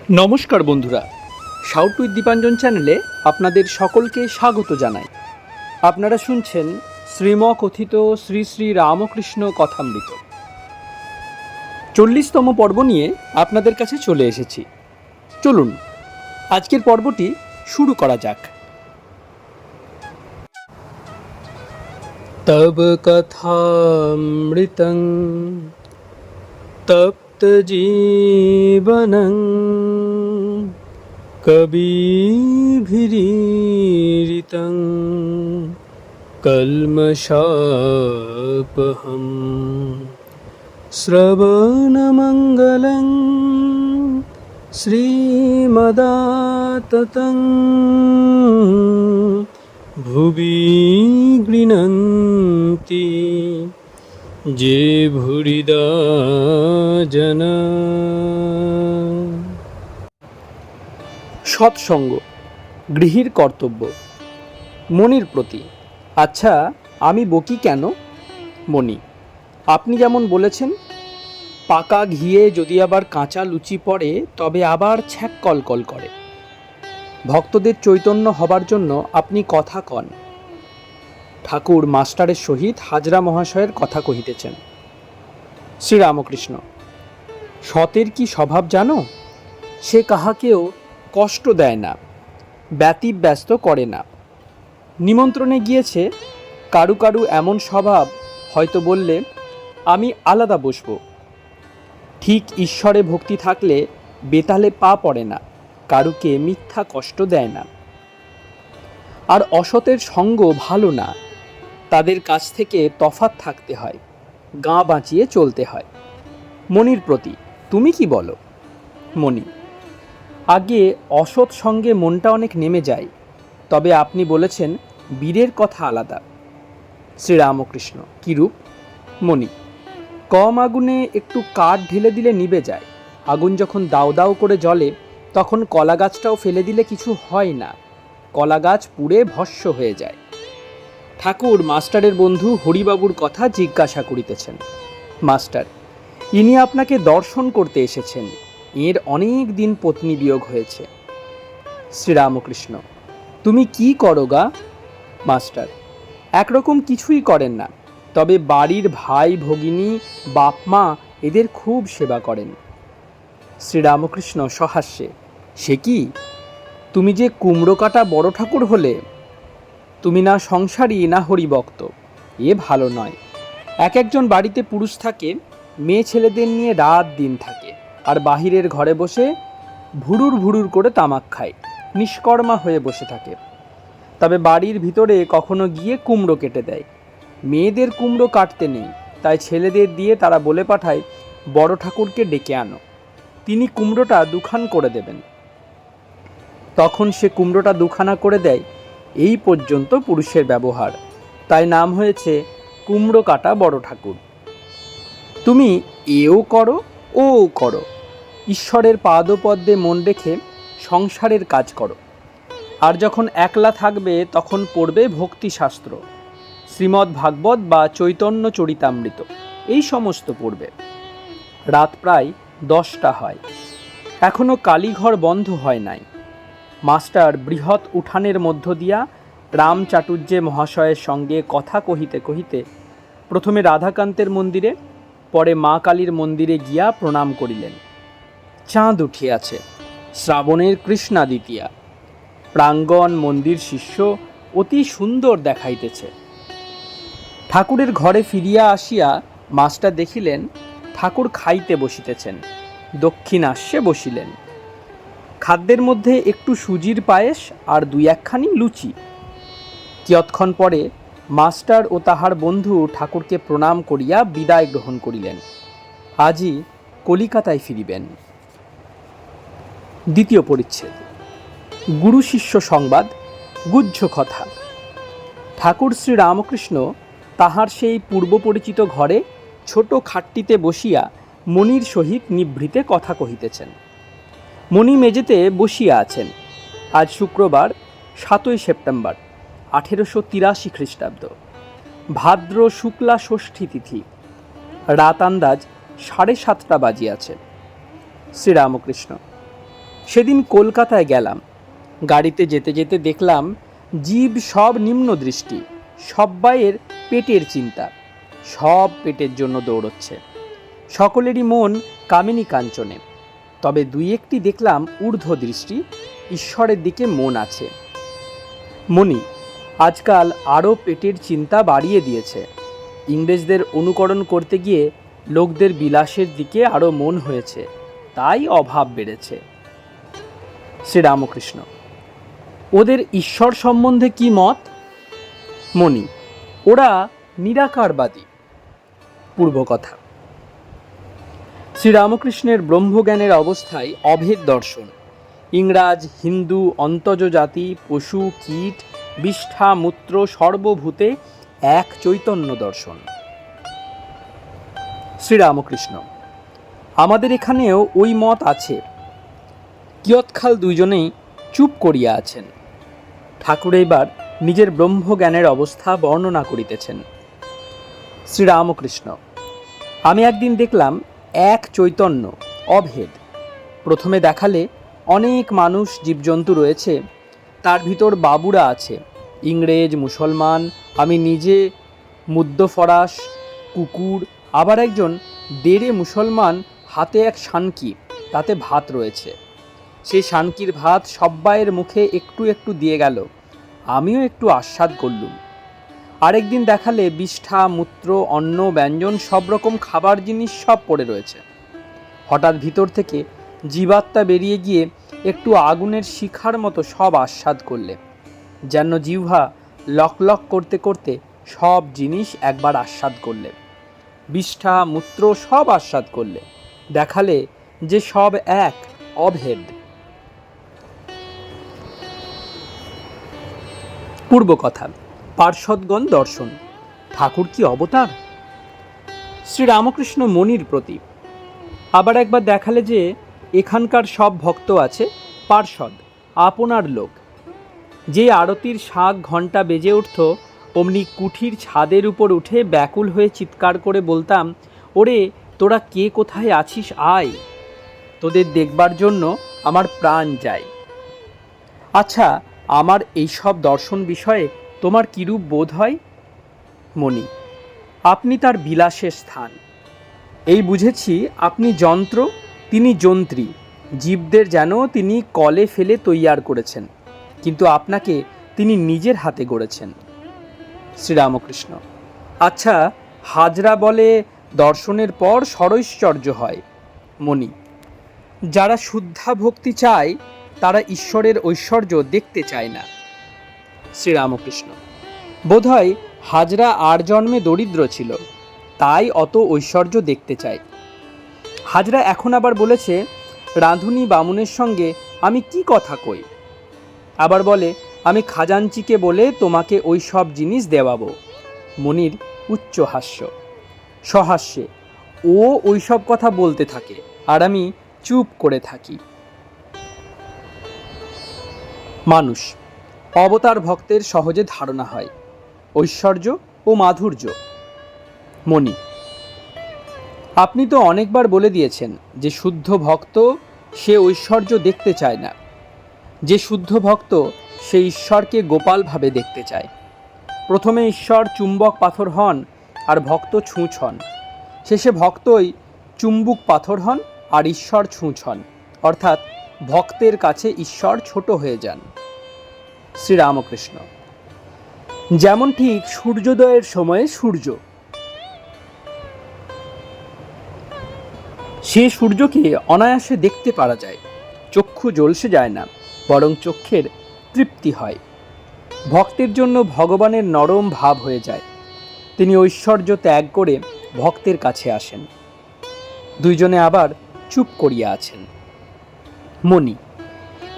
নমস্কার বন্ধুরা, shout with Dipanjan চ্যানেলে আপনাদের সকলকে স্বাগত জানাই। আপনারা শুনছেন শ্রীমকথিত শ্রী শ্রী রামকৃষ্ণ কথামৃত 40তম পর্ব নিয়ে আপনাদের কাছে চলে এসেছি। চলুন আজকের পর্বটি শুরু করা যাক। তব কথামৃতং তপ্ত জীবনং কবিভিরীরিতং কল্মষাপহম শ্রবণমঙ্গলং শ্রীমদাততং ভুবি গৃণন্তি যে ভুরিদা জনা। সৎসঙ্গ গৃহীর কর্তব্য। মনির প্রতি। আচ্ছা, আমি বকি কেন? মনি: আপনি যেমন বলেছেন, পাকা ঘিয়ে যদি আবার কাঁচা লুচি পড়ে তবে আবার ছ্যাক কলকল করে। ভক্তদের চৈতন্য হবার জন্য আপনি কথা কন। ঠাকুর মাস্টারের সহিত হাজরা মহাশয়ের কথা কহিতেছেন। শ্রীরামকৃষ্ণ: সতের কি স্বভাব জানো? সে কাহাকেও কষ্ট দেয় না, ব্যতিব্যস্ত করে না। নিমন্ত্রণে গিয়েছে, কারু কারু এমন স্বভাব, হয়তো বললে আমি আলাদা বসবো। ঠিক ঈশ্বরে ভক্তি থাকলে বেতালে পা পড়ে না, কারুকে মিথ্যা কষ্ট দেয় না। আর অসতের সঙ্গ ভালো না, তাদের কাছ থেকে তফাৎ থাকতে হয়, গা বাঁচিয়ে চলতে হয়। মনির প্রতি তুমি কি বলো? মনি: আগে অসৎ সঙ্গে মনটা অনেক নেমে যায়, তবে আপনি বলেছেন বীরের কথা আলাদা। শ্রীরামকৃষ্ণ: কিরূপ? মনি: কম আগুনে একটু কাঠ ঢেলে দিলে নিভে যায়, আগুন যখন দাউ দাউ করে জ্বলে তখন কলা গাছটাও ফেলে দিলে কিছু হয় না, কলা গাছ পুড়ে ভস্ম হয়ে যায়। ঠাকুর মাস্টারের বন্ধু হরিবাবুর কথা জিজ্ঞাসা করিতেছেন। মাস্টার: ইনি আপনাকে দর্শন করতে এসেছেন, এর অনেক দিন পত্নী বিয়োগ হয়েছে। শ্রীরামকৃষ্ণ: তুমি কি করো গা? মাস্টার: একরকম কিছুই করেন না, তবে বাড়ির ভাই ভগিনী বাপ মা এদের খুব সেবা করেন। শ্রীরামকৃষ্ণ সহাস্যে: সে কি? তুমি যে কুমড়ো কাটা বড় ঠাকুর হলে! তুমি না সংসারী না হরিভক্ত, এ ভালো নয়। এক একজন বাড়িতে পুরুষ থাকে, মেয়ে ছেলেদের নিয়ে রাত দিন থাকে, আর বাহিরের ঘরে বসে ভুরুর ভুরুর করে তামাক খায়, নিষ্কর্মা হয়ে বসে থাকে। তবে বাড়ির ভিতরে কখনো গিয়ে কুমড়ো কেটে দেয়। মেয়েদের কুমড়ো কাটতে নেই, তাই ছেলেদের দিয়ে তারা বলে পাঠায়, বড় ঠাকুরকে ডেকে আনো, তিনি কুমড়োটা দুখান করে দেবেন। তখন সে কুমড়োটা দুখানা করে দেয়। এই পর্যন্ত পুরুষের ব্যবহার, তাই নাম হয়েছে কুমড়ো কাটা বড় ঠাকুর। তুমি এও করো ওও করো, ঈশ্বরের পাদপদ্মে মন রেখে সংসারের কাজ করো। আর যখন একলা থাকবে তখন পড়বে ভক্তিশাস্ত্র, শ্রীমদ্ ভাগবত বা চৈতন্য চরিতামৃত, এই সমস্ত পড়বে। রাত প্রায় 10টা হয়, এখনো কালীঘর বন্ধ হয় নাই। মাস্টার বৃহৎ উঠানের মধ্য দিয়া রাম চাটুর্যে মহাশয়ের সঙ্গে কথা কহিতে কহিতে প্রথমে রাধাকান্তের মন্দিরে, পরে মা কালীর মন্দিরে গিয়া প্রণাম করিলেন। চাঁদ উঠিয়াছে, শ্রাবণের কৃষ্ণা দ্বিতীয়া, প্রাঙ্গণ মন্দির শিষ্য অতি সুন্দর দেখাইতেছে। ঠাকুরের ঘরে ফিরিয়া আসিয়া মাস্টার দেখিলেন ঠাকুর খাইতে বসিতেছেন, দক্ষিণাস্যে বসিলেন। খাদ্যের মধ্যে একটু সুজির পায়েস আর 2-1খানি লুচি। কিয়ৎক্ষণ পরে মাস্টার ও তাহার বন্ধু ঠাকুরকে প্রণাম করিয়া বিদায় গ্রহণ করিলেন। আজই কলিকাতায় ফিরিবেন। দ্বিতীয় পরিচ্ছেদ। গুরু শিষ্য সংবাদ, গুহ্য কথা। ঠাকুর শ্রী রামকৃষ্ণ তাহার সেই পূর্ব পরিচিত ঘরে ছোট খাটটিতে বসিয়া মনির সহিত নিভৃতে কথা কহিতেছেন। মণি মেজেতে বসিয়া আছেন। আজ শুক্রবার 7ই সেপ্টেম্বর 1883 খ্রিস্টাব্দ, ভাদ্র শুক্লা ষষ্ঠী তিথি। রাত আন্দাজ 7:30 বাজিয়াছে। শ্রীরামকৃষ্ণ: সেদিন কলকাতায় গেলাম, গাড়িতে যেতে যেতে দেখলাম জীব সব নিম্ন দৃষ্টি, সব্বাইয়ের পেটের চিন্তা, সব পেটের জন্য দৌড়চ্ছে, সকলেরই মন কামিনী কাঞ্চনে। তবে দুই একটি দেখলাম ঊর্ধ্ব দৃষ্টি, ঈশ্বরের দিকে মন আছে। মনি, আজকাল আরও পেটের চিন্তা বাড়িয়ে দিয়েছে। ইংরেজদের অনুকরণ করতে গিয়ে লোকদের বিলাসের দিকে আরও মন হয়েছে, তাই অভাব বেড়েছে। শ্রীরামকৃষ্ণ, ওদের ঈশ্বর সম্বন্ধে কি মত? মনি, ওরা নিরাকারবাদী। পূর্বকথা। শ্রীরামকৃষ্ণের ব্রহ্মজ্ঞানের অবস্থায় অভেদ দর্শন, ইংরাজ, হিন্দু, অন্তজ জাতি, পশু, কীট, বিষ্ঠা, মূত্র সর্বভূতে এক চৈতন্য দর্শন। শ্রীরামকৃষ্ণ, আমাদের এখানেও ওই মত আছে। কিয়ৎকাল দুইজনেই চুপ করিয়া আছেন। ঠাকুর এবার নিজের ব্রহ্মজ্ঞানের অবস্থা বর্ণনা করিতেছেন। শ্রীরামকৃষ্ণ, আমি একদিন দেখলাম এক চৈতন্য, অভেদ। প্রথমে দেখালে অনেক মানুষ জীবজন্তু রয়েছে, তার ভিতর বাবুরা আছে, ইংরেজ, মুসলমান, আমি নিজে, মুদ্দফরাস, কুকুর, আবার একজন ডেরে মুসলমান, হাতে এক শানকি, তাতে ভাত রয়েছে। সেই শানকির ভাত সব্বাইয়ের মুখে একটু একটু দিয়ে গেল, আমিও একটু আস্বাদ করলুম। আরেকদিন দেখালে বিষ্ঠা, মূত্র, অন্ন, ব্যঞ্জন সব রকম খাবার জিনিস সব পড়ে রয়েছে। হঠাৎ ভিতর থেকে জীবাত্মা বেরিয়ে গিয়ে একটু আগুনের শিখার মতো সব আস্বাদ করলে, যেন জিহ্বা লক লক করতে করতে সব জিনিস একবার আস্বাদ করলে, বিষ্ঠা, মূত্র সব আস্বাদ করলে, দেখালে যে সব এক, অভেদ। পূর্বকথা। পার্ষদগণ দর্শন, ঠাকুর কি অবতার? শ্রীরামকৃষ্ণ মনির প্রতি। আবার একবার দেখালে যে এখানকার সব ভক্ত আছে পার্ষদ, আপনার লোক। যে আরতির শাঁখ ঘণ্টা বেজে উঠত, অমনি কুঠির ছাদের উপর উঠে ব্যাকুল হয়ে চিৎকার করে বলতাম, ওরে তোরা কে কোথায় আছিস, আয়, তোদের দেখবার জন্য আমার প্রাণ যায়। আচ্ছা, আমার এই সব দর্শন বিষয়ে তোমার কিরূপ বোধ হয়? মনি, আপনি তার বিলাসের স্থান। এই বুঝেছি আপনি যন্ত্র, তিনি যন্ত্রী, জীবদের যেন তিনি কলে ফেলে তৈয়ার করেছেন, কিন্তু আপনাকে তিনি নিজের হাতে গড়েছেন। শ্রীরামকৃষ্ণ, আচ্ছা, হাজরা বলে দর্শনের পর ষড়ৈশ্বর্য হয়। মনি, যারা শুদ্ধা ভক্তি চায় তারা ঈশ্বরের ঐশ্বর্য দেখতে চায় না। শ্রীরামকৃষ্ণ, বোধহয় হাজরা আর জন্মে দরিদ্র ছিল, তাই অত ঐশ্বর্য দেখতে চায়। হাজরা এখন আবার বলেছে, রাঁধুনি বামুনের সঙ্গে আমি কি কথা কই। আবার বলে, আমি খাজাঞ্চিকে বলে তোমাকে ওই সব জিনিস দেওয়াবো। মনির উচ্চ হাস্য। সহাস্যে ও ওই সব কথা বলতে থাকে, আর আমি চুপ করে থাকি। মানুষ, অবতার ভক্তের সহজে ধারণা হয়, ঐশ্বর্য ও মাধুর্য। মনি, আপনি তো অনেকবার বলে দিয়েছেন যে শুদ্ধ ভক্ত সে ঐশ্বর্য দেখতে চায় না। যে শুদ্ধ ভক্ত সে ঈশ্বরকে গোপালভাবে দেখতে চায়। প্রথমে ঈশ্বর চুম্বক পাথর হন আর ভক্ত ছুঁচ হন, শেষে ভক্তই চুম্বুক পাথর হন আর ঈশ্বর ছুঁচ হন, অর্থাৎ ভক্তের কাছে ঈশ্বর ছোট হয়ে যান। শ্রীরামকৃষ্ণ, যেমন ঠিক সূর্যোদয়ের সময়ে সূর্য, সে সূর্যকে অনায়াসে দেখতে পারা যায়, চক্ষু জ্বলসে যায় না, বরং চক্ষের তৃপ্তি হয়। ভক্তের জন্য ভগবানের নরম ভাব হয়ে যায়, তিনি ঐশ্বর্য ত্যাগ করে ভক্তের কাছে আসেন। দুইজনে আবার চুপ করিয়া আছেন। মনি,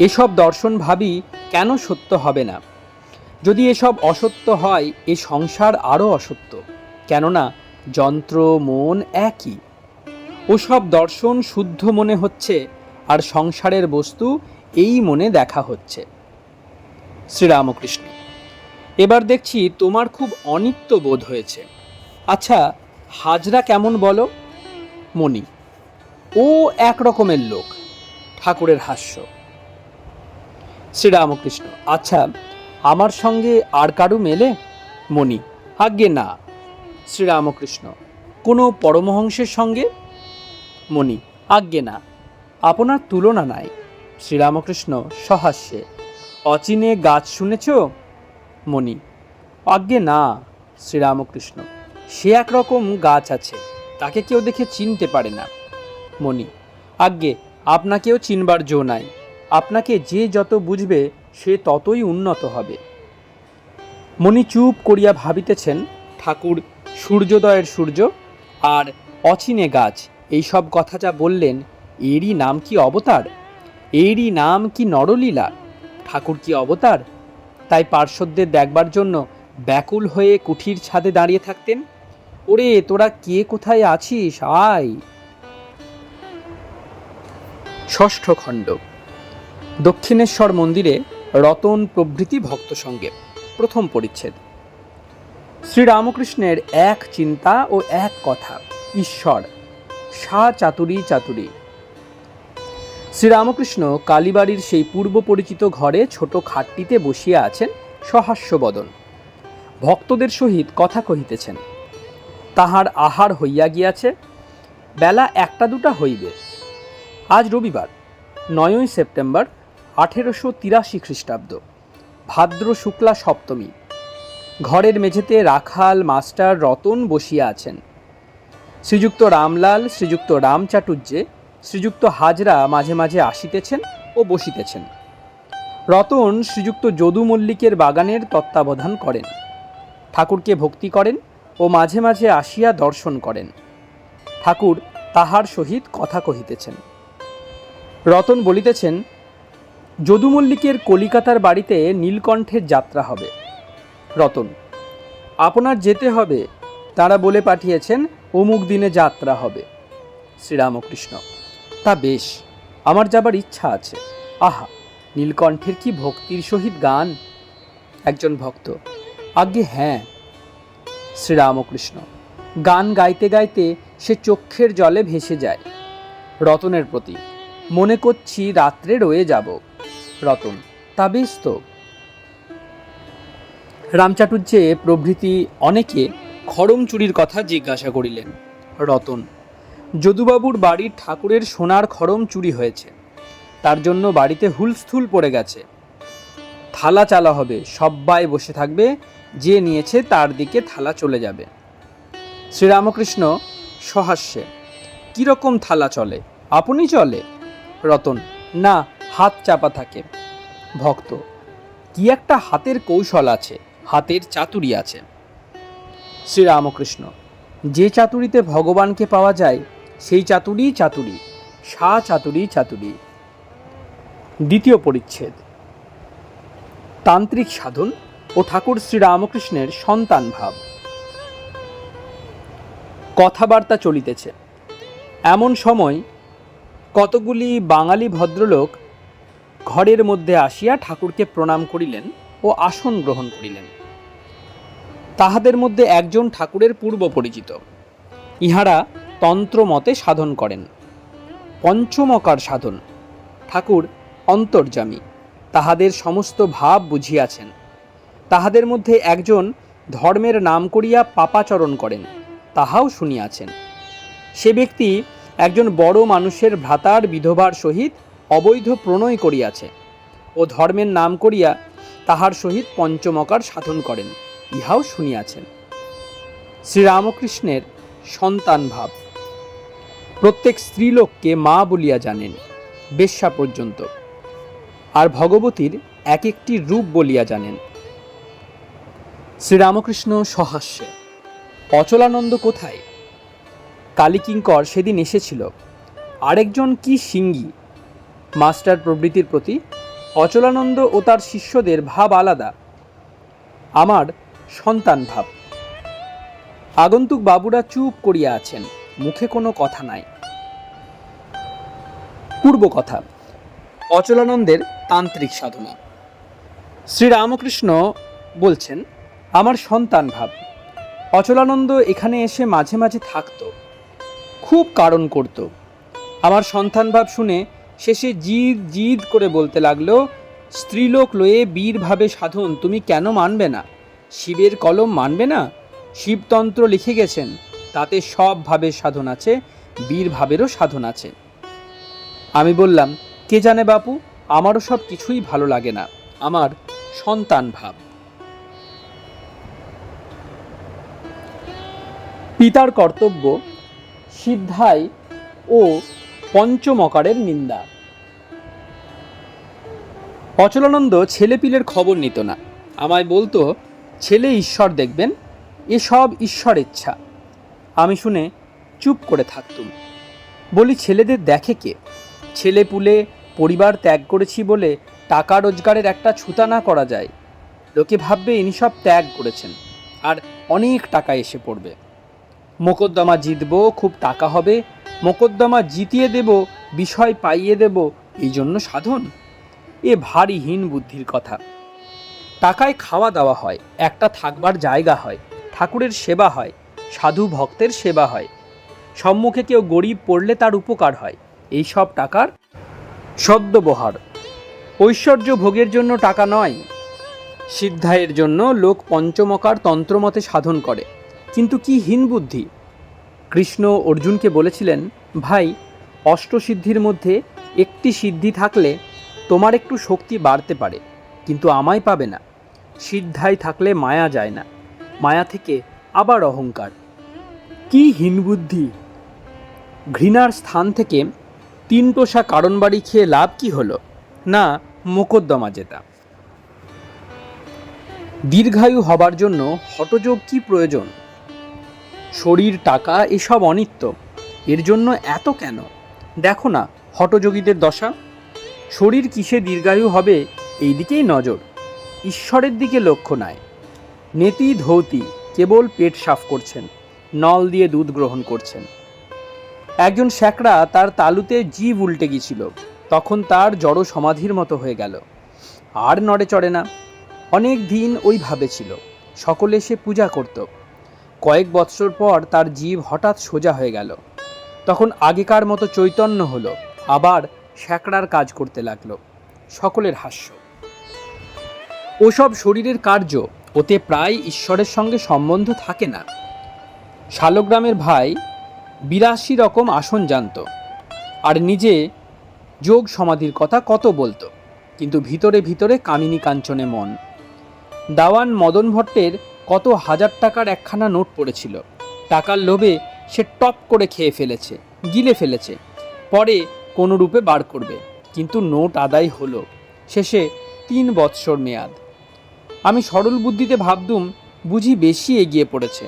এসব দর্শন ভাবি কেন সত্য হবে না? যদি এসব অসত্য হয়, এ সংসার আরও অসত্য, কেননা যন্ত্র মন একই। ওসব দর্শন শুদ্ধ মনে হচ্ছে, আর সংসারের বস্তু এই মনে দেখা হচ্ছে। শ্রীরামকৃষ্ণ, এবার দেখছি তোমার খুব অনিত্য বোধ হয়েছে। আচ্ছা, হাজরা কেমন বলো? মনি, ও এক রকমের লোক। ঠাকুরের হাস্য। শ্রীরামকৃষ্ণ, আচ্ছা, আমার সঙ্গে আর কারু মেলে? মণি, আজ্ঞে না। শ্রীরামকৃষ্ণ, কোনো পরমহংসের সঙ্গে? মণি, আজ্ঞে না, আপনার তুলনা নাই। শ্রীরামকৃষ্ণ সহাস্যে, অচিনে গাছ শুনেছ? মণি, আজ্ঞে না। শ্রীরামকৃষ্ণ, সে একরকম গাছ আছে, তাকে কেউ দেখে চিনতে পারে না। মণি, আজ্ঞে আপনাকেও চিনবার জো নাই, আপনাকে যে যত বুঝবে সে ততই উন্নত হবে। মণি চুপ করিয়া ভাবিতেছেন, ঠাকুর সূর্যোদয়ের সূর্য আর অচিনে গাছ, এইসব কথা যা বললেন, এরই নাম কি অবতার? এরই নাম কি নরলীলা? ঠাকুর কি অবতার? তাই পার্শ্বদের দেখবার জন্য ব্যাকুল হয়ে কুঠির ছাদে দাঁড়িয়ে থাকতেন। ওরে তোরা কে কোথায় আছিস, আয়। ষষ্ঠ খণ্ড। দক্ষিণেশ্বর মন্দিরে রতন প্রভৃতি ভক্ত সঙ্গে, প্রথম পরিচ্ছেদ। শ্রীরামকৃষ্ণের এক চিন্তা ও এক কথা, ঈশ্বর, সা চাতুরী চাতুরী। শ্রীরামকৃষ্ণ কালীবাড়ির সেই পূর্ব পরিচিত ঘরে ছোট খাটটিতে বসিয়া আছেন, সহাস্যবদন, ভক্তদের সহিত কথা কহিতেছেন। তাহার আহার হইয়া গিয়াছে, বেলা 1টা-2টা হইবে। আজ রবিবার, 9ই সেপ্টেম্বর 1883 খ্রিস্টাব্দ, ভাদ্র শুক্লা সপ্তমী। ঘরের মেঝেতে রাখাল মাস্টার রতন বসিয়া আছেন। শ্রীযুক্ত রামলাল, শ্রীযুক্ত রামচাটুর্যে, শ্রীযুক্ত হাজরা মাঝে মাঝে আসিতেছেন ও বসিতেছেন। রতন শ্রীযুক্ত যদু মল্লিকের বাগানের তত্ত্বাবধান করেন, ঠাকুরকে ভক্তি করেন ও মাঝে মাঝে আসিয়া দর্শন করেন। ঠাকুর তাহার সহিত কথা কহিতেছেন। রতন বলিতেছেন, যদু মল্লিকের কলিকাতার বাড়িতে নীলকণ্ঠের যাত্রা হবে। রতন, আপনার যেতে হবে, তারা বলে পাঠিয়েছেন অমুক দিনে যাত্রা হবে। শ্রীরামকৃষ্ণ, তা বেশ, আমার যাবার ইচ্ছা আছে। আহা, নীলকণ্ঠের কি ভক্তির সহিত গান! একজন ভক্ত, আজ্ঞে হ্যাঁ। শ্রীরামকৃষ্ণ, গান গাইতে গাইতে সে চক্ষের জলে ভেসে যায়। রতনের প্রতি, মনে করছি রাত্রে রয়ে যাব। রতন, তা বেশ তো। রামচাটুর্যে প্রভৃতি অনেকে খড়ম চুরির কথা জিজ্ঞাসা করিলেন। রতন, যদুবাবুর বাড়ির ঠাকুরের সোনার খড়ম চুরি হয়েছে, তার জন্য বাড়িতে হুলস্থুল পড়ে গেছে। থালা চালা হবে, সব্বাই বসে থাকবে, যে নিয়েছে তার দিকে থালা চলে যাবে। শ্রীরামকৃষ্ণ সহাস্যে, কীরকম থালা চলে? আপনি চলে? রতন, না, হাত চাপা থাকে। ভক্ত, কি একটা হাতের কৌশল আছে, হাতের চাতুরি আছে। শ্রীরামকৃষ্ণ, যে চাতুরিতে ভগবানকে পাওয়া যায় সেই চাতুরি চাতুরি, সা চাতুরি চাতুরি। দ্বিতীয় পরিচ্ছেদ। তান্ত্রিক সাধন ও ঠাকুর শ্রীরামকৃষ্ণের সন্তান ভাব। কথাবার্তা চলিতেছে। এমন সময় কতগুলি বাঙালি ভদ্রলোক ঘরের মধ্যে আসিয়া ঠাকুরকে প্রণাম করিলেন ও আসন গ্রহণ করিলেন। তাহাদের মধ্যে একজন ঠাকুরের পূর্ব পরিচিত। ইহারা তন্ত্রমতে সাধন করেন, পঞ্চমকার সাধন। ঠাকুর অন্তর্যামী, তাহাদের সমস্ত ভাব বুঝিয়াছেন। তাহাদের মধ্যে একজন ধর্মের নাম করিয়া পাপাচরণ করেন, তাহাও শুনিয়াছেন। সে ব্যক্তি একজন বড় মানুষের ভ্রাতার বিধবার সহিত অবৈধ প্রণয় করিয়াছে ও ধর্মের নাম করিয়া তাহার সহিত পঞ্চমকার সাধন করেন, ইহাও শুনিয়াছেন। শ্রীরামকৃষ্ণের সন্তান ভাব। প্রত্যেক স্ত্রীলোককে মা বলিয়া জানেন, বেশ্যা পর্যন্ত, আর ভগবতীর এক একটি রূপ বলিয়া জানেন। শ্রীরামকৃষ্ণ সহাস্যে, অচলানন্দ কোথায়? কালীকিঙ্কর সেদিন এসেছিল, আরেকজন কি সিঙ্গি। মাস্টার প্রভৃতির প্রতি অচলানন্দ ও তার শিষ্যদের ভাব আলাদা। আমার সন্তান ভাব। আগন্তুক বাবুরা চুপ করিয়া আছেন, মুখে কোনো কথা নাই। পূর্ব কথা। অচলানন্দের তান্ত্রিক সাধনা। শ্রীরামকৃষ্ণ বলছেন, আমার সন্তান ভাব। অচলানন্দ এখানে এসে মাঝে মাঝে থাকতো, খুব কারণ করত। আমার সন্তান ভাব শুনে শেষে জিদ জিদ করে বলতে লাগলো, স্ত্রীলোক লয়ে বীরভাবে সাধন তুমি কেন মানবে না? শিবের কলম মানবে না? শিবতন্ত্র লিখে গেছেন, তাতে সব ভাবের সাধন আছে, বীরভাবেরও সাধন আছে। আমি বললাম, কে জানে বাপু, আমারও সব কিছুই ভালো লাগে না, আমার সন্তান ভাব। পিতার কর্তব্য, সিদ্ধাই ও পঞ্চমকারের নিন্দা। অচলানন্দ ছেলেপিলের খবর নিত না। আমায় বলতো, ছেলে ঈশ্বর দেখবেন, এসব ঈশ্বর ইচ্ছা। আমি শুনে চুপ করে থাকতুম। বলি, ছেলেদের দেখে কে? ছেলেপুলে পরিবার ত্যাগ করেছি বলে টাকা রোজগারের একটা ছুতা না করা যায়, লোকে ভাববে ইনি সব ত্যাগ করেছেন, আর অনেক টাকা এসে পড়বে। মোকদ্দমা জিতব, খুব টাকা হবে, মোকদ্দমা জিতিয়ে দেব, বিষয় পাইয়ে দেব, এই জন্য সাধন? এ ভারী হীন বুদ্ধির কথা। টাকায় খাওয়া দাওয়া হয়, একটা থাকবার জায়গা হয়, ঠাকুরের সেবা হয়, সাধু ভক্তের সেবা হয়, সম্মুখে কেউ গরিব পড়লে তার উপকার হয়, এই সব টাকার সদ্ব্যবহার। ঐশ্বর্য ভোগের জন্য টাকা নয়। সিদ্ধায়ের জন্য লোক পঞ্চমকার তন্ত্রমতে সাধন করে, কিন্তু কি হীন বুদ্ধি! কৃষ্ণ অর্জুনকে বলেছিলেন, ভাই, অষ্টসিদ্ধির মধ্যে একটি সিদ্ধি থাকলে তোমার একটু শক্তি বাড়তে পারে, কিন্তু আমায় পাবে না। সিদ্ধাই থাকলে মায়া যায় না, মায়া থেকে আবার অহংকার। কি হীন বুদ্ধি! ঘৃণার স্থান থেকে 3 টোসা কারণ বাড়ি খেয়ে লাভ কি হলো? না মোকদ্দমা জেতা। দীর্ঘায়ু হবার জন্য হঠযোগ কি প্রয়োজন? শরীর, টাকা এসব অনিত্য, এর জন্য এত কেন? দেখো না হঠযোগীদের দশা। শরীর কিসে দীর্ঘায়ু হবে এই দিকেই নজর, ঈশ্বরের দিকে লক্ষ্য নাই। নেতি ধৌতি কেবল পেট সাফ করছেন, নল দিয়ে দুধ গ্রহণ করছেন। একজন শ্যাকরা তার তালুতে জিভ উল্টে গিয়েছিল, তখন তার জড় সমাধির মতো হয়ে গেল, আর নড়ে চড়ে না। অনেক দিন ওইভাবে ছিল, সকলে সে পূজা করত। কয়েক বৎসর পর তার জিভ হঠাৎ সোজা হয়ে গেল, তখন আগেকার মতো চৈতন্য হলো, আবার শ্যাকরার কাজ করতে লাগলো। সকলের হাস্য। ওসব শরীরের কার্য, ওতে প্রায় ঈশ্বরের সঙ্গে সম্বন্ধ থাকে না। শালগ্রামের ভাই 82 রকম আসন জানত, আর নিজে যোগ সমাধির কথা কত বলতো, কিন্তু ভিতরে ভিতরে কামিনী কাঞ্চনে মন। দাওয়ান মদন ভট্টের কত হাজার টাকার একখানা নোট পড়েছিল, টাকার লোভে সে টপ করে খেয়ে ফেলেছে, গিলে ফেলেছে, পরে কোনো রূপে বার করবে, কিন্তু নোট আদায় হলো, শেষে 3 বৎসর মেয়াদ। আমি সরল বুদ্ধিতে ভাবতুম, বুঝি বেশি এগিয়ে পড়েছে,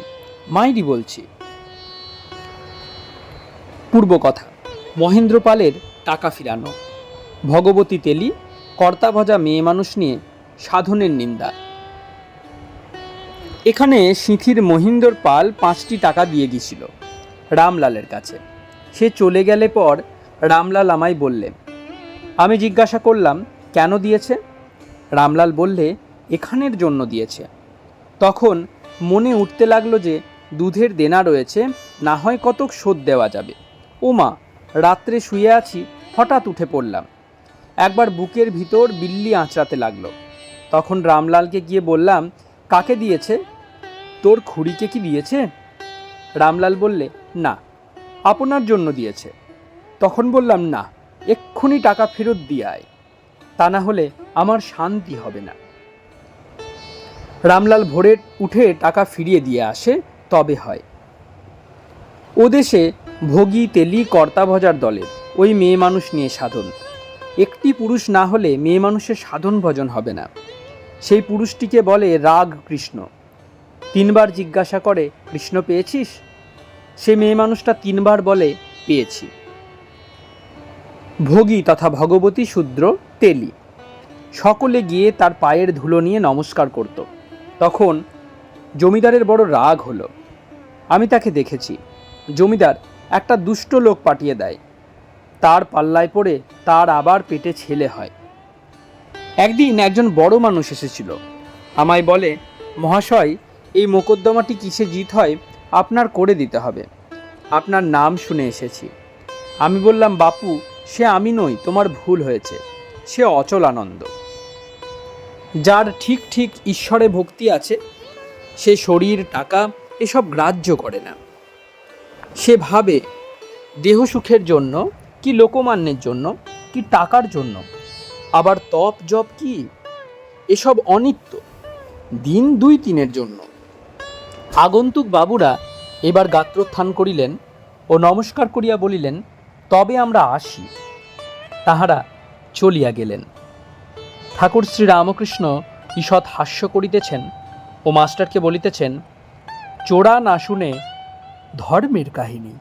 মাইরি বলছি। পূর্ব কথা, মহেন্দ্রপালের টাকা ফিরানো। ভগবতী তেলি কর্তা ভজা মেয়ে মানুষ নিয়ে সাধনের নিন্দা। এখানে সিঁথির মহিন্দর পাল 5টি টাকা দিয়ে গিয়েছিল রামলালের কাছে। সে চলে গেলে পর রামলাল আমায় বললে। আমি জিজ্ঞাসা করলাম, কেন দিয়েছে? রামলাল বললে, এখানের জন্য দিয়েছে। তখন মনে উঠতে লাগলো যে দুধের দেনা রয়েছে, না হয় কতক শোধ দেওয়া যাবে। ও মা, রাত্রে শুয়ে আছি, হঠাৎ উঠে পড়লাম। একবার বুকের ভিতর বিল্লি আঁচড়াতে লাগলো। তখন রামলালকে গিয়ে বললাম, কাকে দিয়েছে? তোর খুড়িকে কি দিয়েছে? রামলাল বললে, না, আপনার জন্য দিয়েছে। তখন বললাম, না, এক্ষুনি টাকা ফেরত দিয়ে আয়, তা না হলে আমার শান্তি হবে না। রামলাল ভোরে উঠে টাকা ফিরিয়ে দিয়ে আসে, তবে হয়। ও দেশে ভোগী তেলি কর্তা ভজার দলের ওই মেয়ে মানুষ নিয়ে সাধন। একটি পুরুষ না হলে মেয়ে মানুষের সাধন ভজন হবে না। সেই পুরুষটিকে বলে রাগ কৃষ্ণ। 3 বার জিজ্ঞাসা করে, কৃষ্ণ পেয়েছিস? সে মেয়ে মানুষটা 3 বার বলে, পেয়েছি। ভোগী তথা ভগবতী শূদ্র তেলি। সকলে গিয়ে তার পায়ের ধুলো নিয়ে নমস্কার করত। তখন জমিদারের বড় রাগ হলো। আমি তাকে দেখেছি। জমিদার একটা দুষ্ট লোক পাঠিয়ে দেয়, তার পাল্লায় পড়ে তার আবার পেটে ছেলে হয়। একদিন একজন বড় মানুষ এসেছিল, আমায় বলে, মহাশয়, এই মোকদ্দমাটি কিসে জিত হয় আপনার করে দিতে হবে, আপনার নাম শুনে এসেছি। আমি বললাম, বাপু, সে আমি নই, তোমার ভুল হয়েছে, সে অচলানন্দ। যার ঠিক ঠিক ঈশ্বরে ভক্তি আছে সে শরীর টাকা এসব গ্রাহ্য করে না। সে ভাবে দেহ সুখের জন্য কি লোকমান্যের জন্য কি টাকার জন্য, আবার তপ জপ কি এসব অনিত্য, দিন 2-3-এর জন্য। আগন্তুক বাবুরা এবার গাত্রোত্থান করিলেন ও নমস্কার করিয়া বলিলেন, তবে আমরা আসি। তাহারা চলিয়া গেলেন। ঠাকুর শ্রী রামকৃষ্ণ ঈষৎ হাস্য করিতেছেন ও মাস্টারকে বলিতেছেন, চোরা না শুনে ধর্মের কাহিনী।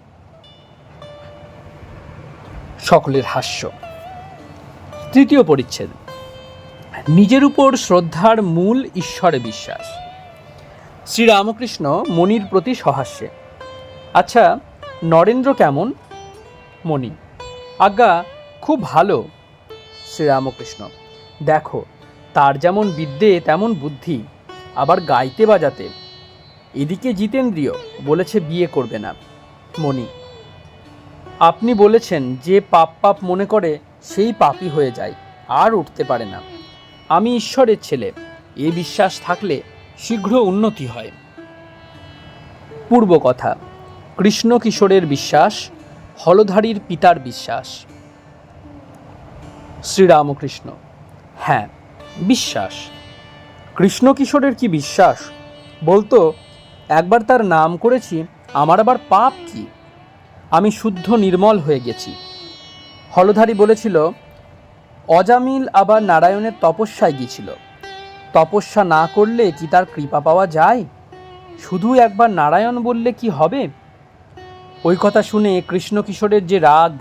সকলের হাস্য। তৃতীয় পরিচ্ছেদ। নিজের উপর শ্রদ্ধার মূল ঈশ্বরে বিশ্বাস। শ্রীরামকৃষ্ণ মণির প্রতি সহাস্যে, আচ্ছা নরেন্দ্র কেমন? মণি, আজ্ঞা খুব ভালো। শ্রীরামকৃষ্ণ, দেখো তার যেমন বিদ্যে তেমন বুদ্ধি, আবার গাইতে বাজাতে। এদিকে জিতেন্দ্রিয় বলেছে বিয়ে করবে না। মণি, আপনি বলেছেন যে পাপ পাপ মনে করে সেই পাপই হয়ে যায়, আর উঠতে পারে না। আমি ঈশ্বরের ছেলে, এ বিশ্বাস থাকলে শীঘ্র উন্নতি হয়। পূর্ব কথা। কৃষ্ণ কিশোরের বিশ্বাস, হলধারীর পিতার বিশ্বাস। শ্রীরামকৃষ্ণ, হ্যাঁ বিশ্বাস। কৃষ্ণ কিশোরের কি বিশ্বাস? বলতো, একবার তার নাম করেছি, আমার আবার পাপ কি? আমি শুদ্ধ নির্মল হয়ে গেছি। হলধারী বলেছিল, অজামিল আবার নারায়ণের তপস্যায় গিয়েছিল। তপস্যা না করলে কি তার কৃপা পাওয়া যায়? শুধু একবার নারায়ণ বললে কি হবে? ওই কথা শুনে কৃষ্ণ কিশোরের যে রাগ,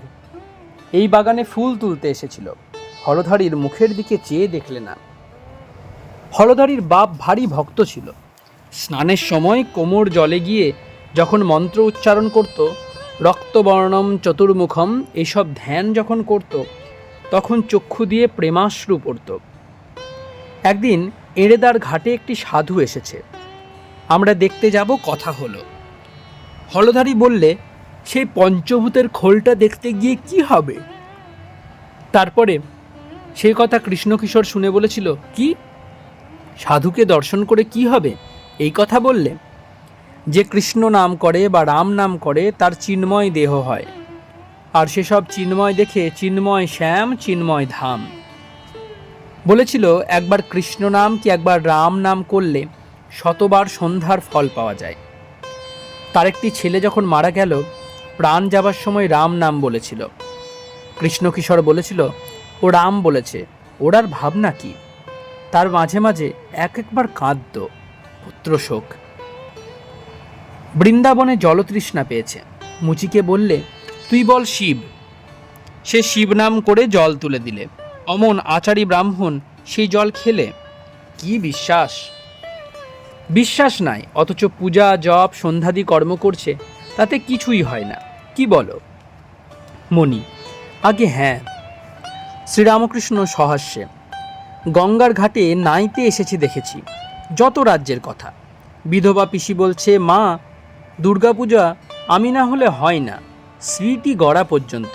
এই বাগানে ফুল তুলতে এসেছিল, হলধারীর মুখের দিকে চেয়ে দেখলে না। হলধারীর বাপ ভারী ভক্ত ছিল। স্নানের সময় কোমর জলে গিয়ে যখন মন্ত্র উচ্চারণ করত, রক্তবর্ণম চতুর্মুখম এইসব ধ্যান যখন করত, তখন চক্ষু দিয়ে প্রেমাশ্রু পড়ত। একদিন এড়েদার ঘাটে একটি সাধু এসেছে, আমরা দেখতে যাব, কথা হলো। হলধারী বললে, সেই পঞ্চভূতের খোলটা দেখতে গিয়ে কি হবে? তারপরে সেই কথা কৃষ্ণকিশোর শুনে বলেছিল, কি সাধুকে দর্শন করে কি হবে এই কথা বললে? যে কৃষ্ণ নাম করে বা রাম নাম করে তার চিন্ময় দেহ হয়, আর সেসব চিন্ময় দেখে চিন্ময় শ্যাম চিন্ময় ধাম। বলেছিল একবার কৃষ্ণ নাম কি একবার রাম নাম করলে শতবার সন্ধ্যার ফল পাওয়া যায়। তার একটি ছেলে যখন মারা গেল, প্রাণ যাবার সময় রাম নাম বলেছিল। কৃষ্ণকিশোর বলেছিল, ও রাম বলেছে, ওর আর ভাবনা কি? তার মাঝে মাঝে একবার কাঁদত, পুত্রশোক। বৃন্দাবনে জলতৃষ্ণা পেয়েছে, মুচিকে বললে, তুই বল শিব। সে শিব নাম করে জল তুলে দিলে, অমন আচারী ব্রাহ্মণ সেই জল খেলে। কি বিশ্বাস! বিশ্বাস নাই, অথচ পূজা জপ সন্ধ্যাদি কর্ম করছে, তাতে কিছুই হয় না, কি বলো? মণি, আগে হ্যাঁ। শ্রীরামকৃষ্ণ সহাস্যে, গঙ্গার ঘাটে নাইতে এসেছি দেখেছি, যত রাজ্যের কথা। বিধবা পিসি বলছে, মা দুর্গাপূজা আমি না হলে হয় না, স্মৃতি গড়া পর্যন্ত।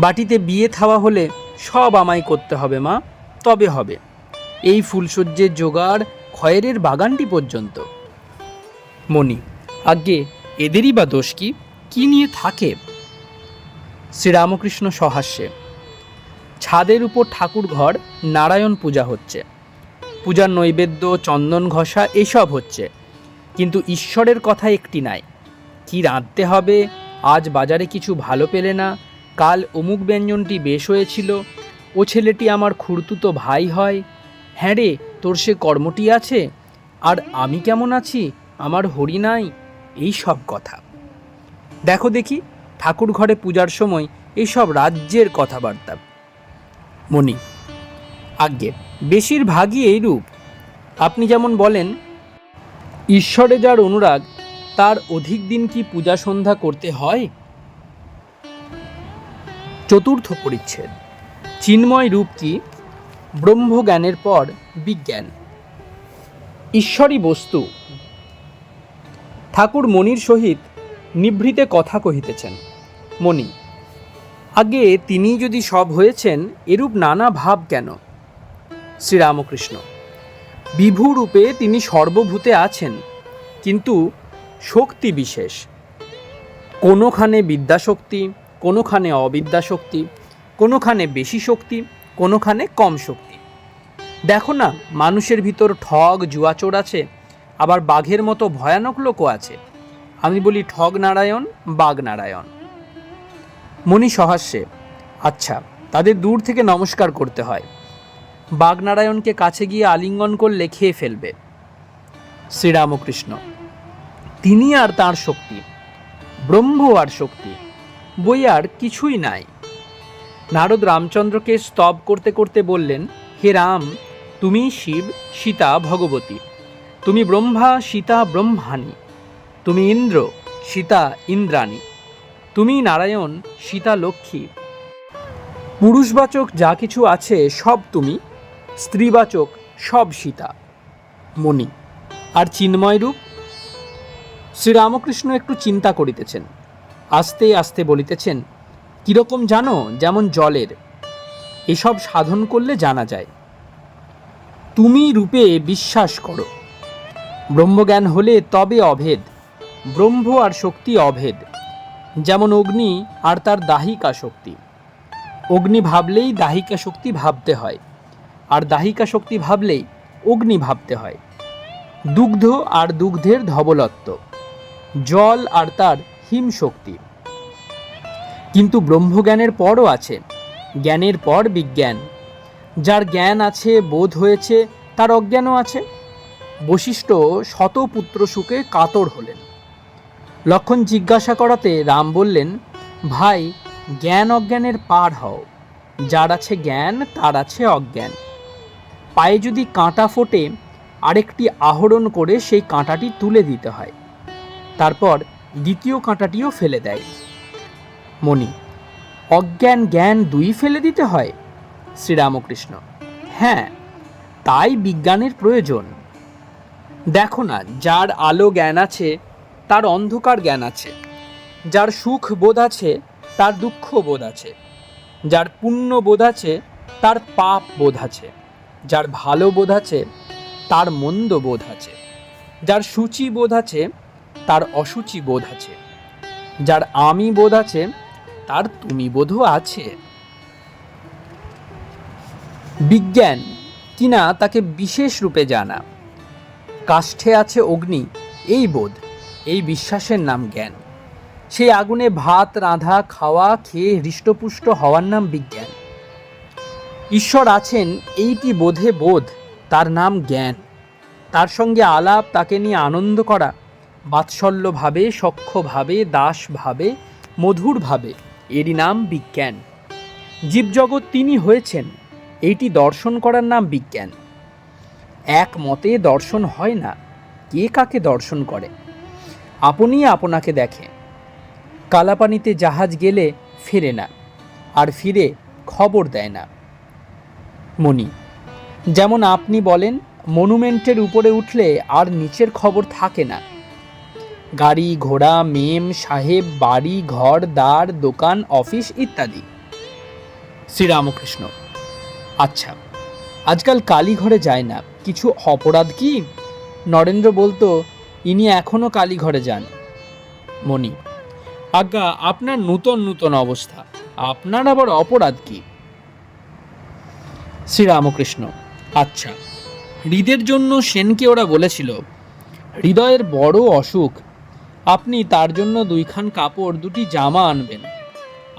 বাটিতে বিয়ে থাওয়া হলে সব আমায় করতে হবে মা, তবে হবে। এই ফুলসজ্জের জোগাড়, খয়েরের বাগানটি পর্যন্ত। মণি, আজ্ঞে এদেরই বা দোষ কি? কি নিয়ে থাকে? শ্রীরামকৃষ্ণ সহাস্যে, ছাদের উপর ঠাকুর ঘর, নারায়ণ পূজা হচ্ছে, পূজার নৈবেদ্য চন্দন ঘষা এসব হচ্ছে, কিন্তু ঈশ্বরের কথা একটি নাই। কি রাঁধতে হবে, আজ বাজারে কিছু ভালো পেলে না, কাল অমুক ব্যঞ্জনটি বেশ হয়েছিল, ও ছেলেটি আমার খুড়তুতো ভাই হয়, হ্যাঁ রে তোর সে কর্মটি আছে, আর আমি কেমন আছি, আমার হরি নাই, এই সব কথা। দেখো দেখি ঠাকুর ঘরে পূজার সময় এইসব রাজ্যের কথাবার্তা। মণি, আজ্ঞে বেশিরভাগই এইরূপ। আপনি যেমন বলেন, ঈশ্বরে যার অনুরাগ তার অধিক দিন কি পূজা সন্ধ্যা করতে হয়? চতুর্থ পরিচ্ছেদ। চিন্ময় রূপ কি? ব্রহ্মজ্ঞানের পর বিজ্ঞান। ঈশ্বরই বস্তু। ঠাকুর মণির সহিত নিভৃতে কথা কহিতেছেন। মণি, আগে তিনি যদি সব হয়েছেন, এরূপ নানা ভাব কেন? শ্রীরামকৃষ্ণ: বিভু রূপে তিনি সর্বভূতে আছেন, কিন্তু শক্তি বিশেষ। কোনোখানে বিদ্যাশক্তি, কোনোখানে অবিদ্যাশক্তি, কোনোখানে বেশি শক্তি, কোনোখানে কম শক্তি। দেখো না, মানুষের ভিতর ঠগ জুয়াচোর আছে, আবার বাঘের মতো ভয়ানক লোকও আছে। আমি বলি ঠগ নারায়ণ, বাঘ নারায়ণ। মণি সহাস্যে: আচ্ছা, তাদের দূর থেকে নমস্কার করতে হয়। বাগনারায়ণকে কাছে গিয়ে আলিঙ্গন করলে খেয়ে ফেলবে। শ্রীরামকৃষ্ণ: তিনি আর তাঁর শক্তি, ব্রহ্ম আর শক্তি, বই আর কিছুই নাই। নারদ রামচন্দ্রকে স্তব করতে করতে বললেন, হে রাম, তুমি শিব, সীতা ভগবতী, তুমি ব্রহ্মা, সীতা ব্রহ্মাণী, তুমি ইন্দ্র, সীতা ইন্দ্রাণী, তুমি নারায়ণ, সীতা লক্ষ্মী। পুরুষবাচক যা কিছু আছে সব তুমি, স্ত্রীবাচক সব সীতা। মণি: আর চিন্ময় রূপ? শ্রীরামকৃষ্ণ একটু চিন্তা করিতেছেন, আস্তে আস্তে বলিতেছেন, কীরকম জানো? যেমন জলের। এসব সাধন করলে জানা যায়। তুমি রূপে বিশ্বাস করো। ব্রহ্মজ্ঞান হলে তবে অভেদ। ব্রহ্ম আর শক্তি অভেদ। যেমন অগ্নি আর তার দাহিকা শক্তি। অগ্নি ভাবলেই দাহিকা শক্তি ভাবতে হয়, আর দাহিকা শক্তি ভাবলেই অগ্নি ভাবতে হয়। দুগ্ধ আর দুগ্ধের ধবলত্ব, জল আর তার হিম শক্তি। কিন্তু ব্রহ্মজ্ঞানের পরও আছে, জ্ঞানের পর বিজ্ঞান। যার জ্ঞান আছে, বোধ হয়েছে, তার অজ্ঞানও আছে। বশিষ্ঠ শতপুত্র সুখে কাতর হলেন। লক্ষ্মণ জিজ্ঞাসা করাতে রাম বললেন, ভাই, জ্ঞান অজ্ঞানের পার হও। যার আছে জ্ঞান, তার আছে অজ্ঞান। পায়ে যদি কাঁটা ফোটে, আরেকটি আহরণ করে সেই কাঁটাটি তুলে দিতে হয়, তারপর দ্বিতীয় কাঁটাটিও ফেলে দেয়। মণি: অজ্ঞান জ্ঞান দুই ফেলে দিতে হয়? শ্রীরামকৃষ্ণ: হ্যাঁ, তাই বিজ্ঞানের প্রয়োজন। দেখো না, যার আলো জ্ঞান আছে, তার অন্ধকার জ্ঞান আছে। যার সুখ বোধ আছে, তার দুঃখ বোধ আছে। যার পুণ্য বোধ আছে, তার পাপ বোধ আছে। যার ভালো বোধ আছে, তার মন্দ বোধ আছে। যার সূচি বোধ আছে, তার অসুচি বোধ আছে। যার আমি বোধ আছে, তার তুমি বোধও আছে। বিজ্ঞান কিনা তাকে বিশেষ রূপে জানা। কাষ্ঠে আছে অগ্নি, এই বোধ, এই বিশ্বাসের নাম জ্ঞান। সেই আগুনে ভাত রাঁধা, খাওয়া, খেয়ে হৃষ্টপুষ্ট হওয়ার নাম বিজ্ঞান। ঈশ্বর আছেন, এইটি বোধে বোধ, তার নাম জ্ঞান। তার সঙ্গে আলাপ, তাকে নিয়ে আনন্দ করা, বাৎসল্যভাবে, সখ্যভাবে, দাসভাবে, মধুরভাবে, এরই নাম বিজ্ঞান। জীবজগৎ তিনি হয়েছেন, এইটি দর্শন করার নাম বিজ্ঞান। এক মতে দর্শন হয় না, কে কাকে দর্শন করে? আপনি আপনাকে দেখে। কালাপানিতে জাহাজ গেলে ফেরে না, আর ফিরে খবর দেয় না। মণি: যেমন আপনি বলেন, মনুমেন্টের উপরে উঠলে আর নিচের খবর থাকে না। গাড়ি ঘোড়া, মেম সাহেব, বাড়ি ঘর দ্বার, দোকান অফিস ইত্যাদি। শ্রীরামকৃষ্ণ: আচ্ছা, আজকাল কালীঘরে যায় না, কিছু অপরাধ কি? নরেন্দ্র বলতো, ইনি এখনো কালীঘরে যান। মণি: আজ্ঞা, আপনার নূতন নূতন অবস্থা, আপনার আবার অপরাধ কি? শ্রীরামকৃষ্ণ: আচ্ছা, হৃদের জন্য সেনকে ওরা বলেছিল, হৃদয়ের বড় অসুখ, আপনি তার জন্য 2 খান কাপড়, 2টি জামা আনবেন,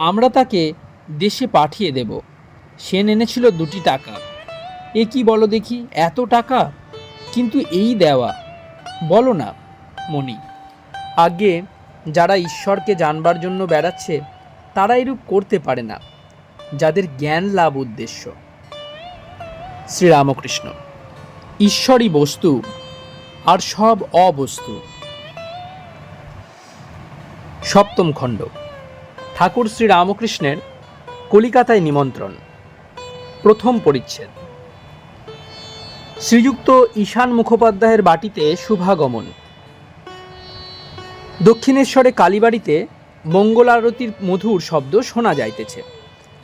আমরা তাকে দেশে পাঠিয়ে দেব। সেন এনেছিল 2টি টাকা। এ কি বলো দেখি, এত টাকা? কিন্তু এই দেওয়া, বলো না। মণি: আগে যারা ঈশ্বরকে জানবার জন্য বেড়াচ্ছে, তারা এরূপ করতে পারে না, যাদের জ্ঞান লাভ উদ্দেশ্য। শ্রীরামকৃষ্ণ: ঈশ্বরই বস্তু, আর সব অবস্তু। সপ্তম খণ্ড। ঠাকুর শ্রীরামকৃষ্ণের কলিকাতায় নিমন্ত্রণ। প্রথম পরিচ্ছেদ। শ্রীযুক্ত ঈশান মুখোপাধ্যায়ের বাটিতে শুভাগমন। দক্ষিণেশ্বরে কালীবাড়িতে মঙ্গল আরতির মধুর শব্দ শোনা যাইতেছে,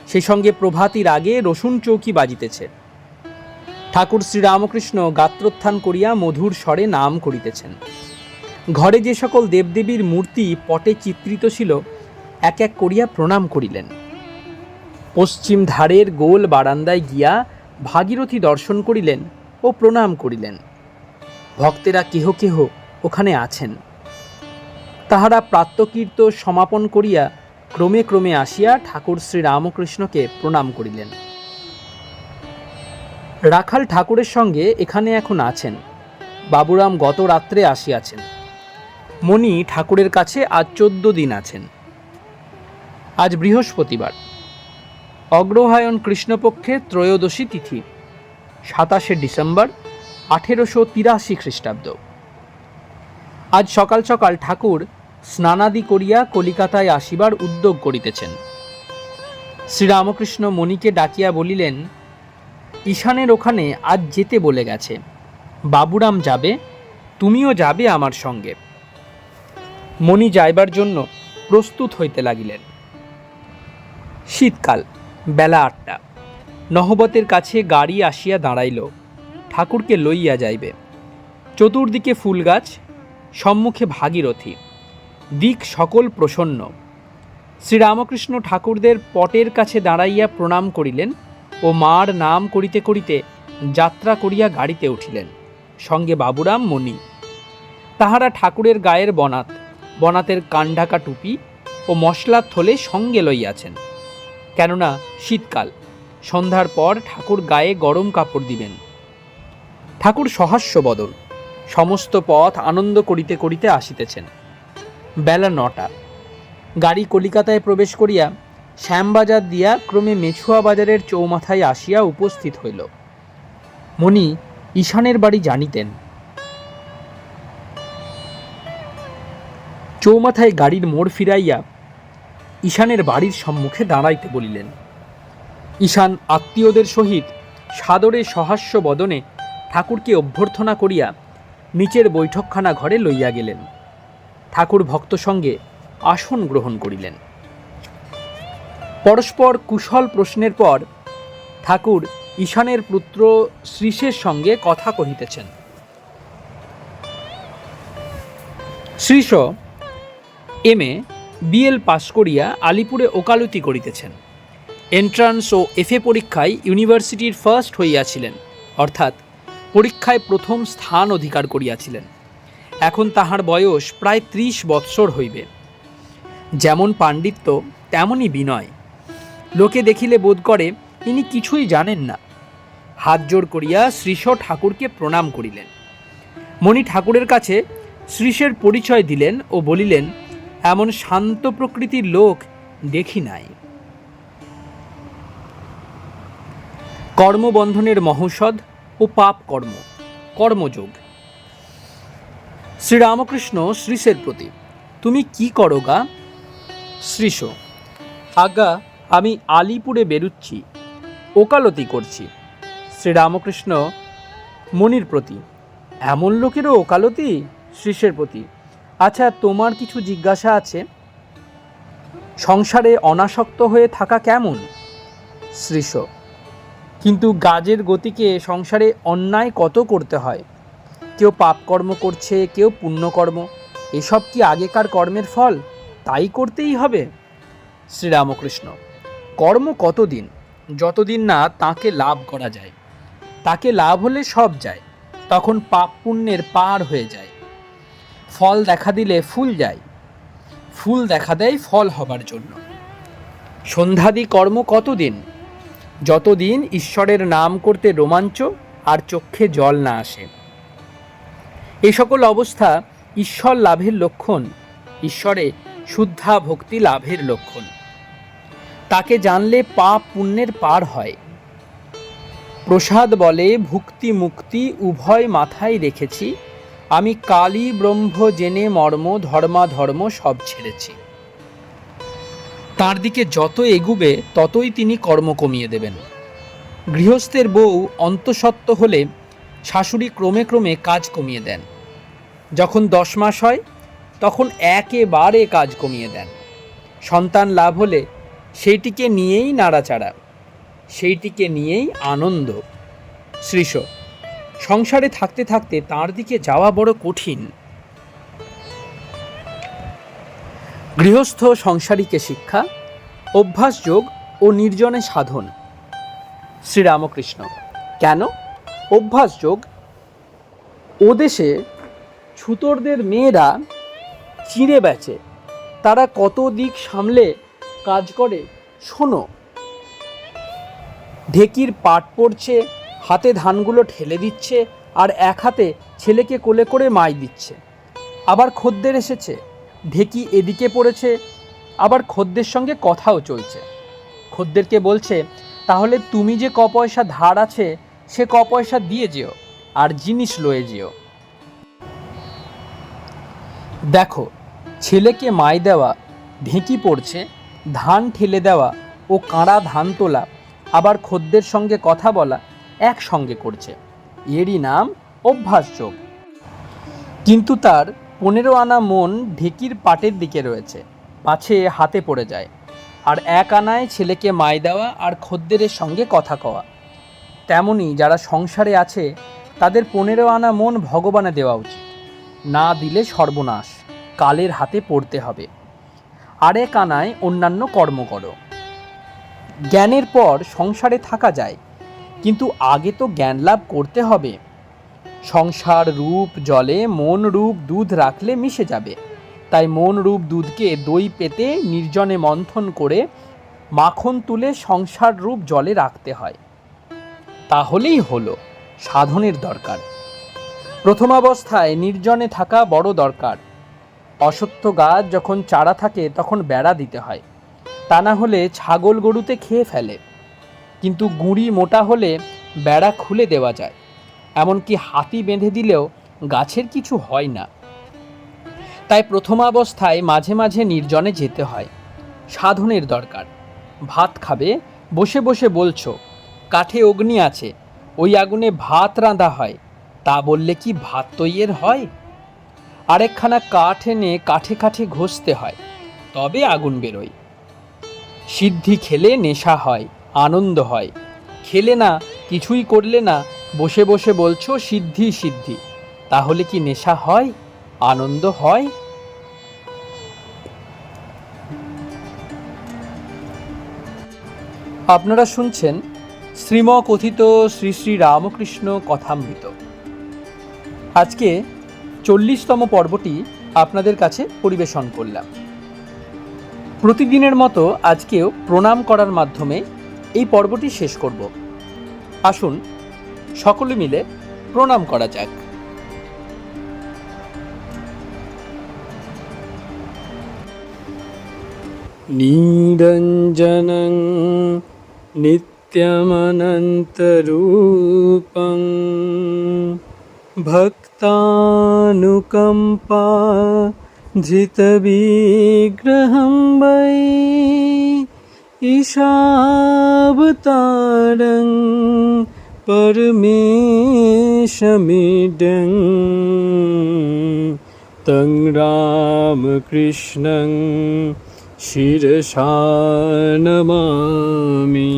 সেই সঙ্গে প্রভাতীর আগে রসুন চৌকি বাজিতেছে। ঠাকুর শ্রীরামকৃষ্ণ গাত্রোত্থান করিয়া মধুর স্বরে নাম করিতেছেন। ঘরে যে সকল দেবদেবীর মূর্তি পটে চিত্রিত ছিল এক এক করিয়া প্রণাম করিলেন। পশ্চিম ধারের গোল বারান্দায় গিয়া ভাগীরথী দর্শন করিলেন ও প্রণাম করিলেন। ভক্তেরা কেহ কেহ ওখানে আছেন। তাহারা প্রাত্যকীর্ত সমাপন করিয়া ক্রমে ক্রমে আসিয়া ঠাকুর শ্রীরামকৃষ্ণকে প্রণাম করিলেন। রাখাল ঠাকুরের সঙ্গে এখানে এখন আছেন। বাবুরাম গত রাত্রে আসিয়াছেন। মণি ঠাকুরের কাছে আজ 14 দিন আছেন। আজ বৃহস্পতিবার, অগ্রহায়ণ কৃষ্ণপক্ষে ত্রয়োদশী তিথি, 27শে ডিসেম্বর 1883 খ্রিস্টাব্দ। আজ সকাল সকাল ঠাকুর স্নানাদি করিয়া কলিকাতায় আসিবার উদ্যোগ করিতেছেন। শ্রীরামকৃষ্ণ মণিকে ডাকিয়া বলিলেন, ঈশানের ওখানে আজ যেতে বলে গেছে। বাবুরাম যাবে, তুমিও যাবে আমার সঙ্গে। মণি যাইবার জন্য প্রস্তুত হইতে লাগিলেন। শীতকাল, বেলা 8টা। নহবতের কাছে গাড়ি আসিয়া দাঁড়াইল। ঠাকুরকে লইয়া যাইবে। চতুর্দিকে ফুল গাছ, সম্মুখে ভাগীরথী, দিক সকল প্রসন্ন। শ্রীরামকৃষ্ণ ঠাকুরদের পটের কাছে দাঁড়াইয়া প্রণাম করিলেন ও মার নাম করিতে করিতে যাত্রা করিয়া গাড়িতে উঠিলেন, সঙ্গে বাবুরাম, মণি। তাহারা ঠাকুরের গায়ের বনাত, বনাতের কানঢাকা টুপি ও মশলার থলে সঙ্গে লইয়াছেন। কেননা শীতকাল, সন্ধ্যার পর ঠাকুর গায়ে গরম কাপড় দিবেন। ঠাকুর সহাস্য বদন, সমস্ত পথ আনন্দ করিতে করিতে আসিতেছেন। বেলা 9টা। গাড়ি কলিকাতায় প্রবেশ করিয়া শ্যামবাজার দিয়া ক্রমে মেছুয়া বাজারের চৌমাথায় আসিয়া উপস্থিত হইল। মণি ঈশানের বাড়ি জানিতেন। চৌমাথায় গাড়ির মোড় ফিরাইয়া ঈশানের বাড়ির সম্মুখে দাঁড়াইতে বলিলেন। ঈশান আত্মীয়দের সহিত সাদরে সহাস্য বদনে ঠাকুরকে অভ্যর্থনা করিয়া নিচের বৈঠকখানা ঘরে লইয়া গেলেন। ঠাকুর ভক্ত সঙ্গে আসন গ্রহণ করিলেন। পরস্পর কুশল প্রশ্নের পর ঠাকুর ঈশানের পুত্র শ্রীশের সঙ্গে কথা কহিতেছেন। শ্রীশ MA BL পাস করিয়া আলিপুরে ওকালতি করিতেছেন। এন্ট্রান্স ও FA পরীক্ষায় ইউনিভার্সিটির ফার্স্ট হইয়াছিলেন, অর্থাৎ পরীক্ষায় প্রথম স্থান অধিকার করিয়াছিলেন। এখন তাহার বয়স প্রায় 30 বৎসর হইবে। যেমন পাণ্ডিত্য তেমনই বিনয়। লোকে দেখিলে বোধ করে ইনি কিছুই জানেন না। হাত জোড় করিয়া শ্রীশ ঠাকুরকে প্রণাম করিলেন। মণি ঠাকুরের কাছে শ্রীশের পরিচয় দিলেন ও বলিলেন, এমন শান্ত প্রকৃতির লোক দেখি নাই। কর্মবন্ধনের মহৌষধ ও পাপ কর্ম, কর্মযোগ। শ্রীরামকৃষ্ণ শ্রীশের প্রতি, তুমি কি করো গা? শ্রীশ, আজ্ঞা আমি আলিপুরে বেরুচ্ছি, ওকালতি করছি। শ্রীরামকৃষ্ণ মণির প্রতি, এমন লোকেরও ওকালতি? শ্রীশের প্রতি, আচ্ছা তোমার কিছু জিজ্ঞাসা আছে। সংসারে অনাসক্ত হয়ে থাকা কেমন? শ্রীশ, কিন্তু গাজের গতিকে সংসারে অন্যায় কত করতে হয়। কেউ পাপকর্ম করছে, কেউ পুণ্যকর্ম। এসব কি আগেকার কর্মের ফল? তাই করতেই হবে। শ্রীরামকৃষ্ণ, কর্ম কতদিন? যতদিন না তাকে লাভ করা যায়। তাকে লাভ হলে সব যায়, তখন পাপ পুণ্যের পার হয়ে যায়। ফল দেখা দিলে ফুল যায়, ফুল দেখা দেয় ফল হবার জন্য। সন্ধ্যাদি কর্ম কতদিন? যতদিন ঈশ্বরের নাম করতে রোমাঞ্চ আর চক্ষে জল না আসে। এই সকল অবস্থা ঈশ্বর লাভের লক্ষণ, ঈশ্বরে শুদ্ধা ভক্তি লাভের লক্ষণ। তাকে জানলে পাপ পুণ্যের পার হয়। প্রসাদ বলে ভুক্তি মুক্তি উভয় মাথায় রেখেছি, আমি কালী ব্রহ্ম জেনে মর্ম ধর্মাধর্ম সব ছেড়েছি। তার দিকে যত এগুবে ততই তিনি কর্ম কমিয়ে দেবেন। গৃহস্থের বউ অন্তঃসত্ত্ব হলে শাশুড়ি ক্রমে ক্রমে কাজ কমিয়ে দেন। যখন 10 মাস হয় তখন একেবারে কাজ কমিয়ে দেন। সন্তান লাভ হলে সেইটিকে নিয়েই নাড়াচাড়া, সেইটিকে নিয়েই আনন্দ। শ্রীশ, সংসারে থাকতে থাকতে তার দিকে যাওয়া বড় কঠিন। গৃহস্থ সংসারীকে শিক্ষা, অভ্যাসযোগ ও নির্জনে সাধন। শ্রীরামকৃষ্ণ, কেন অভ্যাসযোগ? ও দেশে ছুতোরদের মেয়েরা চিঁড়ে বেচে, তারা কত দিক সামলে কাজ করে শোনো। ঢেকির পাট পড়ছে, হাতে ধানগুলো ঠেলে দিচ্ছে, আর এক হাতে ছেলেকে কোলে করে মাই দিচ্ছে। আবার খদ্দের এসেছে, ঢেকি এদিকে পড়েছে, আবার খদ্দের সঙ্গে কথাও চলছে। খদ্দেরকে বলছে, তাহলে তুমি যে ক পয়সা ধার আছে সে ক পয়সা দিয়ে যেও, আর জিনিস লয়ে যেও। দেখো, ছেলেকে মাই দেওয়া, ঢেঁকি পড়ছে, ধান ঠেলে দেওয়া ও কাঁড়া ধান তোলা, আবার খদ্দের সঙ্গে কথা বলা একসঙ্গে করছে। এরই নাম অভ্যাসযোগ। কিন্তু তার 15 আনা মন ঢেকির পাটের দিকে রয়েছে, পাছে হাতে পড়ে যায়। আর 1 আনায় ছেলেকে মাই দেওয়া আর খদ্দেরের সঙ্গে কথা কওয়া। তেমনি যারা সংসারে আছে তাদের 15 আনা মন ভগবানে দেওয়া উচিত, না দিলে সর্বনাশ, কালের হাতে পড়তে হবে। আর 1 আনায় অন্যান্য কর্ম করো। জ্ঞানের পর সংসারে থাকা যায়, কিন্তু আগে তো জ্ঞান লাভ করতে হবে। সংসার রূপ জলে মন রূপ দুধ রাখলে মিশে যাবে, তাই মন রূপ দুধকে দই পেতে নির্জনে মন্থন করে মাখন তুলে সংসার রূপ জলে রাখতে হয়, তাহলেই হলো। সাধনের দরকার। প্রথমাবস্থায় নির্জনে থাকা বড় দরকার। অশ্বত্থ গাছ যখন চারা থাকে তখন বেড়া দিতে হয়, তা না হলে ছাগল গরুতে খেয়ে ফেলে। কিন্তু গুঁড়ি মোটা হলে বেড়া খুলে দেওয়া যায়, এমনকি হাতি বেঁধে দিলেও গাছের কিছু হয় না। তাই প্রথমাবস্থায় মাঝে মাঝে নির্জনে যেতে হয়। সাধনের দরকার। ভাত খাবে, বসে বসে বলছো, কাঠে অগ্নি আছে, ওই আগুনে ভাত রাঁধা হয়, তা বললে কি ভাত তৈয়ের হয়? আরেকখানা কাঠ এনে কাঠে কাঠে ঘষতে হয়, তবে আগুন বেরোয়। সিদ্ধি খেলে নেশা হয়, আনন্দ হয়। খেলে না, কিছুই করলে না, বসে বসে বলছো সিদ্ধি সিদ্ধি, তাহলে কি নেশা হয়, আনন্দ হয়? আপনারা শুনছেন শ্রীমকথিত শ্রী শ্রী রামকৃষ্ণ কথামৃত। আজকে 40তম পর্বটি আপনাদের কাছে পরিবেশন করলাম। প্রতিদিনের মতো আজকেও প্রণাম করার মাধ্যমে এই পর্বটি শেষ করব। আসুন সকলে মিলে প্রণাম করা যাক। নিরঞ্জনং নিত্যমনন্তরূপং ভক্তানুকম্পা ধৃতবিগ্রহং বৈ ঈশাবতারং পরমেশমিডং তং রামকৃষ্ণং শিরসা নমামি।